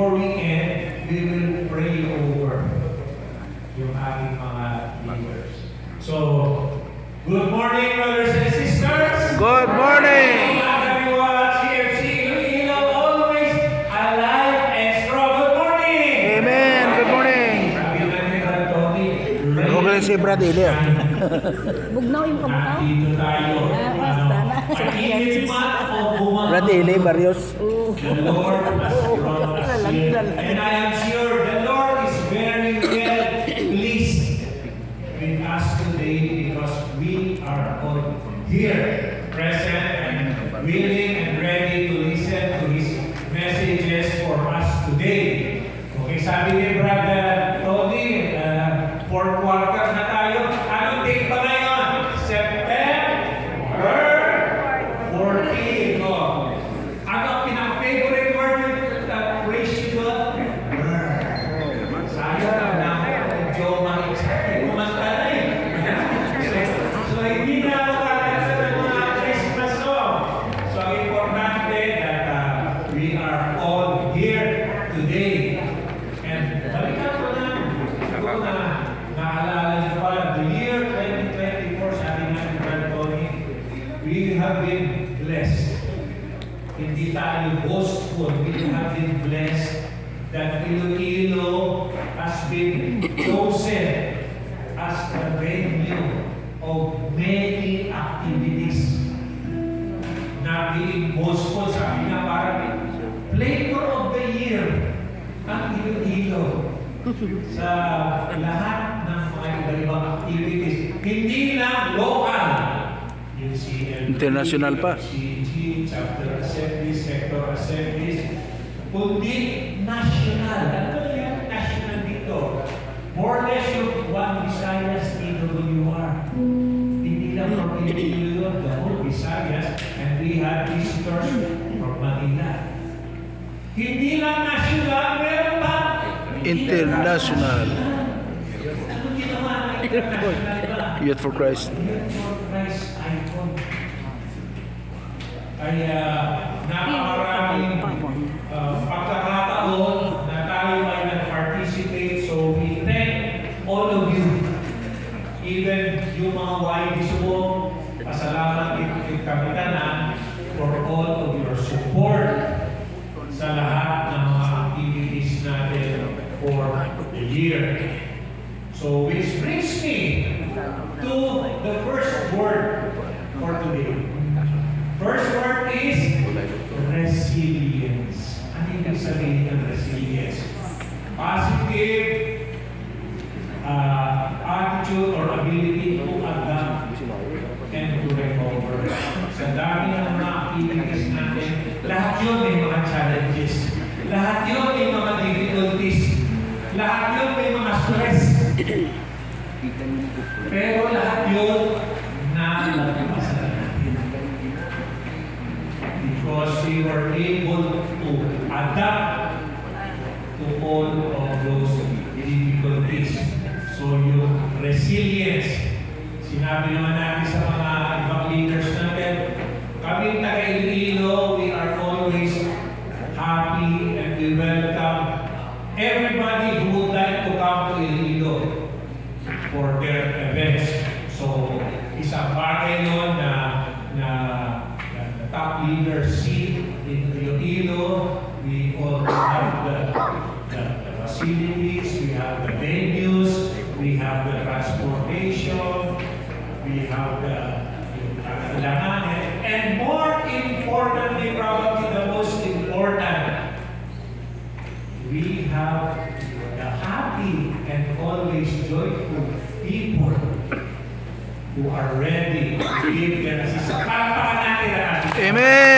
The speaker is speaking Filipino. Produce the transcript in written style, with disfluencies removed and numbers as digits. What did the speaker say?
before we end, we will pray over yung ating mga leaders. So, good morning, brothers and sisters. Good morning. Everyone, CFC Iloilo, always alive and strong. Good morning. Amen. Good morning. Sabi naman ni Brad Tony, Okay si Brad Ile. Bugnaw yung kamukha. nandito tayo. Pag-init man o bumang. Brad Ile Barrios. The Lord has brought us here. And I am sure the Lord is very well pleased with us today because we are all here, present and willing and ready to listen to His messages for us today. Okay, sabi ni Brother Tony, fourth quarter na tayo. Anong date pa ngayon? September 14. Oh. Ano ang pinaka-favorite word yung praise you God? Sayang na medyo ma-excited. Kumanta na eh. So, hindi na ako kakanta ng mga Christmas song. So, importante that we are all here today. And balikan ko na, siguro na naalala niyo pa, the year 2024, sabi nga ni Brad Tony, we have been blessed. Hindi tayo boastful. We have been blessed that Iloilo has been chosen as the venue of many activities. Not being boastful, sabi nga parang flavor of the year ang Iloilo sa lahat ng mga iba-ibang activities. Hindi lang local. Yung CLP, International pa. CG, chapter assemblies, sector assemblies, kundi national. Ano ba yung national dito? More or less yung One Visayas TWR. Hindi lang from Iloilo, the whole Visayas, and we had visitors from Manila. Hindi lang national, meron pa International. Ano ginawa ng international ba? Youth for Christ. Youth for Christ icon. Ay napakaraming pagkakataon na tayo ay nag-participate. So we thank all of you. Even yung mga YDs mo, pasalamat din kami na for all of your support sa lahat ng mga activities natin for the year. So which brings me to the first word for today. First word is resilience. Ano yung sabihin ng resilience? Positive attitude or ability to adapt and to recover. Sa dami ng mga activities natin, lahat yun may mga challenges. Lahat yun may mga difficulties. Lahat yun may mga stress. Pero lahat yun nalagpasan natin. Because we were able to adapt to all of those difficulties. So yung resilience, sinabi naman natin sa mga ibang leaders natin, kami taga-Iloilo, we are always happy and we welcome everybody who would like to come to Iloilo for their events. So, isang bagay yun na the top leaders see in Iloilo. We all have the facilities, we have the venues, we have the transportation, we have the kailanganin, and more importantly, probably the most important, we have the happy and always joyful people who are ready to give their assistance. Palakpakan natin ang ating Amen.